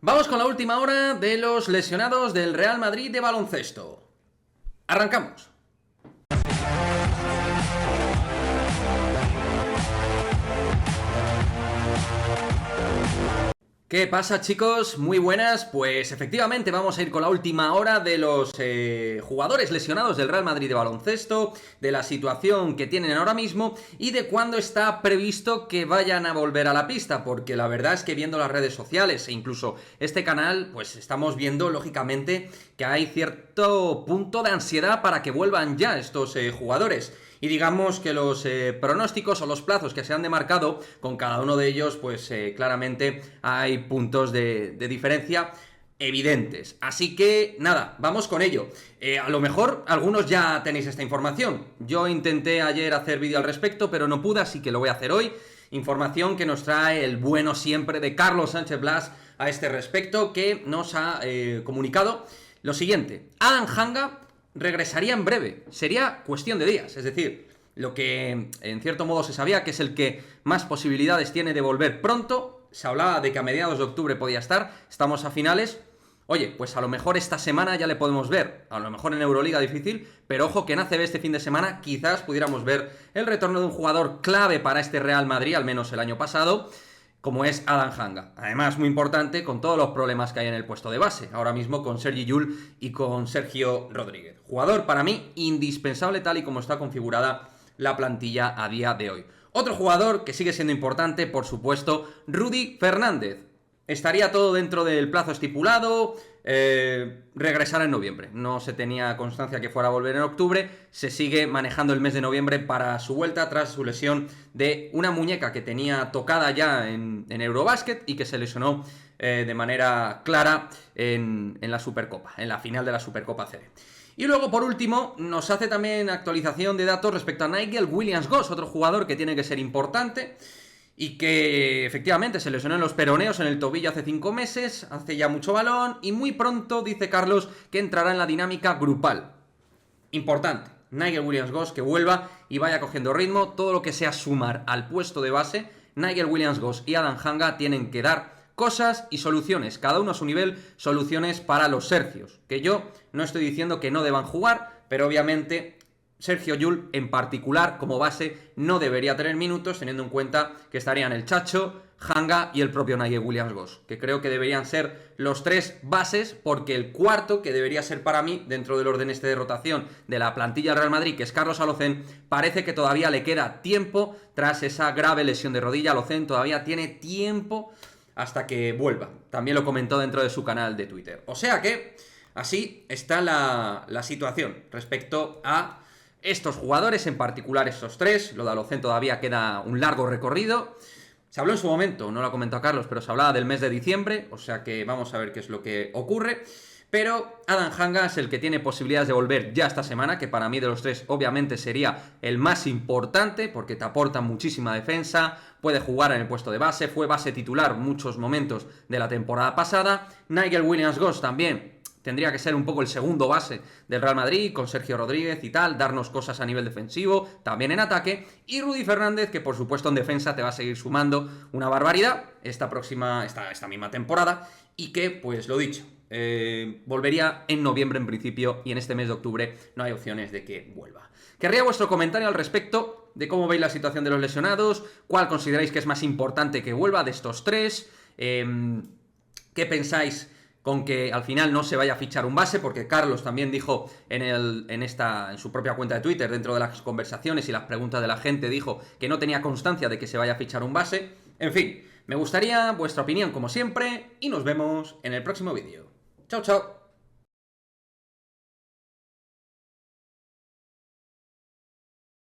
Vamos con la última hora de los lesionados del Real Madrid de baloncesto. Arrancamos. ¿Qué pasa, chicos? Muy buenas. Pues efectivamente vamos a ir con la última hora de los jugadores lesionados del Real Madrid de baloncesto, de la situación que tienen ahora mismo y de cuándo está previsto que vayan a volver a la pista, porque la verdad es que viendo las redes sociales e incluso este canal, pues estamos viendo lógicamente que hay cierto punto de ansiedad para que vuelvan ya estos jugadores. Y digamos que los pronósticos o los plazos que se han demarcado con cada uno de ellos, pues claramente hay puntos de diferencia evidentes. Así que nada, vamos con ello. A lo mejor algunos ya tenéis esta información. Yo intenté ayer hacer vídeo al respecto, pero no pude, así que lo voy a hacer hoy. Información que nos trae el bueno siempre de Carlos Sánchez Blas a este respecto, que nos ha comunicado lo siguiente. Adam Hanga regresaría en breve, sería cuestión de días, es decir, lo que en cierto modo se sabía que es el que más posibilidades tiene de volver pronto, se hablaba de que a mediados de octubre podía estar, estamos a finales, oye, pues a lo mejor esta semana ya le podemos ver, a lo mejor en Euroliga difícil, pero ojo que en ACB este fin de semana quizás pudiéramos ver el retorno de un jugador clave para este Real Madrid, al menos el año pasado, como es Adam Hanga. Además, muy importante, con todos los problemas que hay en el puesto de base, ahora mismo con Sergi Llull y con Sergio Rodríguez. Jugador, para mí, indispensable tal y como está configurada la plantilla a día de hoy. Otro jugador que sigue siendo importante, por supuesto, Rudy Fernández. Estaría todo dentro del plazo estipulado, regresar en noviembre. No se tenía constancia que fuera a volver en octubre, se sigue manejando el mes de noviembre para su vuelta tras su lesión de una muñeca que tenía tocada ya en Eurobasket y que se lesionó de manera clara en la Supercopa, en la final de la Supercopa CB. Y luego, por último, nos hace también actualización de datos respecto a Nigel Williams-Goss, otro jugador que tiene que ser importante y que efectivamente se lesionó en los peroneos en el tobillo hace 5 meses, hace ya mucho balón y muy pronto, dice Carlos, que entrará en la dinámica grupal. Importante, Nigel Williams-Goss que vuelva y vaya cogiendo ritmo, todo lo que sea sumar al puesto de base, Nigel Williams-Goss y Adam Hanga tienen que dar cosas y soluciones, cada uno a su nivel, soluciones para los sergios, que yo no estoy diciendo que no deban jugar, pero obviamente Sergio Llull, en particular, como base, no debería tener minutos, teniendo en cuenta que estarían el Chacho, Hanga y el propio Nigel Williams-Goss, que creo que deberían ser los tres bases, porque el cuarto, que debería ser para mí, dentro del orden este de rotación de la plantilla del Real Madrid, que es Carlos Alocén, parece que todavía le queda tiempo, tras esa grave lesión de rodilla. Alocén todavía tiene tiempo hasta que vuelva. También lo comentó dentro de su canal de Twitter. O sea que, así está la situación respecto a estos jugadores, en particular estos tres. Lo de Alocén todavía queda un largo recorrido. Se habló en su momento, no lo ha comentado Carlos, pero se hablaba del mes de diciembre, o sea que vamos a ver qué es lo que ocurre. Pero Adam Hanga es el que tiene posibilidades de volver ya esta semana, que para mí de los tres obviamente sería el más importante, porque te aporta muchísima defensa, puede jugar en el puesto de base, fue base titular muchos momentos de la temporada pasada. Nigel Williams-Goss también tendría que ser un poco el segundo base del Real Madrid, con Sergio Rodríguez y tal, darnos cosas a nivel defensivo, también en ataque. Y Rudy Fernández, que por supuesto en defensa te va a seguir sumando una barbaridad esta misma temporada, y que, pues lo dicho, volvería en noviembre en principio, y en este mes de octubre no hay opciones de que vuelva. Querría vuestro comentario al respecto de cómo veis la situación de los lesionados, cuál consideráis que es más importante que vuelva de estos tres, qué pensáis con que al final no se vaya a fichar un base, porque Carlos también dijo en su propia cuenta de Twitter, dentro de las conversaciones y las preguntas de la gente, dijo que no tenía constancia de que se vaya a fichar un base. En fin, me gustaría vuestra opinión como siempre y nos vemos en el próximo vídeo. Chao, chao.